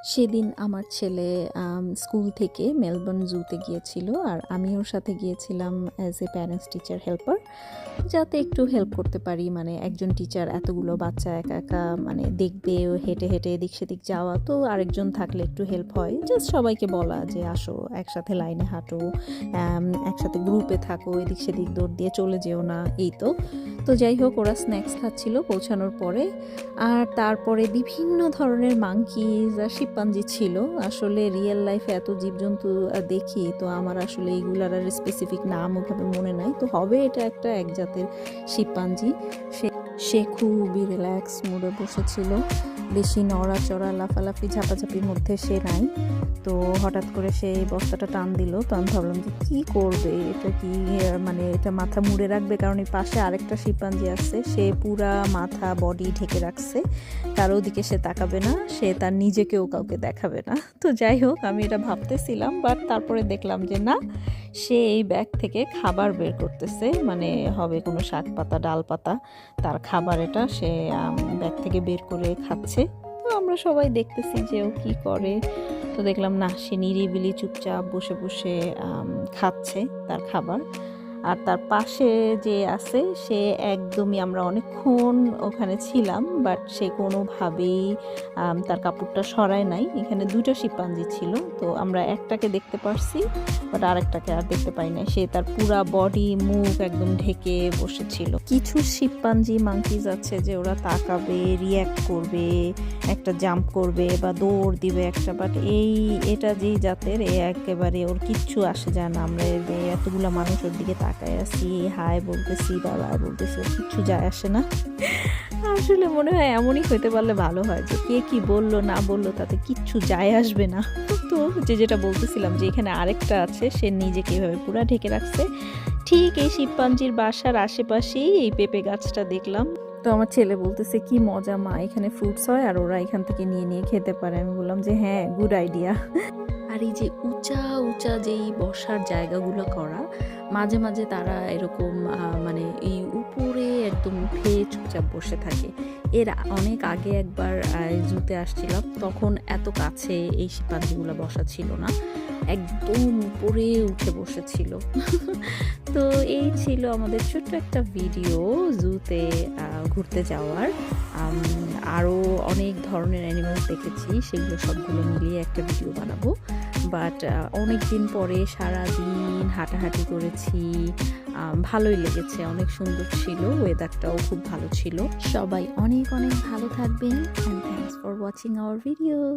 সেদিন আমার ছেলে স্কুল থেকে মেলবোর্ন জুতে গিয়েছিল, আর আমি ওর সাথে গিয়েছিলাম as a parents teacher helper, যাতে একটু হেল্প করতে পারি। মানে একজন টিচার এতগুলো বাচ্চা একা একা মানে দেখবে, হেঁটে হেঁটে এদিক সেদিক যাওয়া, তো আরেকজন থাকলে একটু হেল্প হয়। জাস্ট সবাইকে বলা যে আসো একসাথে লাইনে হাঁটো, একসাথে গ্রুপে থাকো, এদিক সেদিক দৌড় দিয়ে চলে যেও না, এই তো। তো যাই হোক, ওরা স্ন্যাক্স খাচ্ছিল পৌঁছানোর পরে। আর তারপরে বিভিন্ন ধরনের মাংকিজ আর শিম্পাঞ্জি ছিল। আসলে রিয়েল লাইফে এত জীবজন্তু দেখি, তো আমার আসলে এইগুলার আর স্পেসিফিক নাম ওভাবে মনে নাই। তো হবে এটা একটা এক জাতের শিম্পাঞ্জি। সে খুবই রিল্যাক্স মুডে বসেছিল, বেশি নড়াচড়া লাফালাফি ঝাপাঝাপির মধ্যে সে নাই। তো হঠাৎ করে সে বস্তাটা টান দিল, তো আমি ভাবলাম যে কী করবে এটা, কি মানে এটা মাথা মুড়ে রাখবে, কারণ এই পাশে আরেকটা শিম্পাঞ্জি আছে, সে পুরা মাথা বডি ঢেকে রাখছে, কারো দিকে সে তাকাবে না, সে তার নিজেকেও কাউকে দেখাবে না। তো যাই হোক, আমি এটা ভাবতেছিলাম, বাট তারপরে দেখলাম যে না, সে এই ব্যাগ থেকে খাবার বের করতেছে, মানে হবে কোনো শাক পাতা ডাল পাতা, তার খাবার এটা, সে ব্যাগ থেকে বের করে খাচ্ছে। তো আমরা সবাই দেখতেছি যে ও কি করে। তো দেখলাম না, সে নিরিবিলি চুপচাপ বসে বসে খাচ্ছে তার খাবার। আর তার পাশে যে আছে সে একদমই, আমরা অনেকক্ষণ ওখানে ছিলাম, বাট সে কোনোভাবেই তার কাপড়টা সরায় নাই। এখানে দুটো শিম্পাঞ্জি ছিল, তো আমরা একটাকে দেখতে পারছি, বাট আরেকটাকে আর দেখতে পাই নাই। সে তার পুরা বডি মুখ একদম ঢেকে বসেছিল। কিছু শিম্পাঞ্জি মাংকিজ আছে যে ওরা তাকাবে, রিয়্যাক্ট করবে, একটা জাম্প করবে বা দৌড় দিবে একটা, বাট এটা যেই জাতের, একেবারে ওর কিচ্ছু আসে যায় না। আমরা এতগুলো মানুষ ওর দিকে তাকায় আছি, হাই বলতেছি, বাবা বলতেছি, কিচ্ছু যায় আসে না। আসলে মনে হয় এমনই হইতে পারলে ভালো হয়, যে কে কি বললো না বললো তাতে কিচ্ছু যায় আসবে না। তো যেটা বলতেছিলাম, যে এখানে আরেকটা আছে, সে নিজেকে এভাবে পুরা ঢেকে রাখছে। ঠিক এই শিম্পাঞ্জির বাসার আশেপাশেই এই পেঁপে গাছটা দেখলাম। তো আমার ছেলে বলতেছে কি মজা মা, এখানে ফ্রুটস হয় আর ওরা এখান থেকে নিয়ে নিয়ে খেতে পারে। আমি বললাম যে হ্যাঁ, গুড আইডিয়া। আর এই যে উঁচা উঁচা যেই বসার জায়গাগুলো করা, মাঝে মাঝে তারা এরকম মানে এই উপরে একদম উঠে চুপচাপ বসে থাকে। এর অনেক আগে একবার জুতে আসছিলাম, তখন এত কাছে এই শিম্পাঞ্জিগুলো বসা ছিল না, একদম উপরে উঠে বসেছিল। তো এই ছিল আমাদের ছোট্ট একটা ভিডিও জুতে ঘুরতে যাওয়ার। আরও অনেক ধরনের অ্যানিমালস দেখেছি, সেগুলো সবগুলো মিলিয়ে একটা ভিডিও বানাবো। বাট অনেক দিন পরে সারাদিন হাঁটাহাঁটি করেছি, ভালোই লেগেছে, অনেক সুন্দর ছিল, ওয়েদারটাও খুব ভালো ছিল। সবাই অনেক অনেক ভালো থাকবেন, and thanks for watching hour video.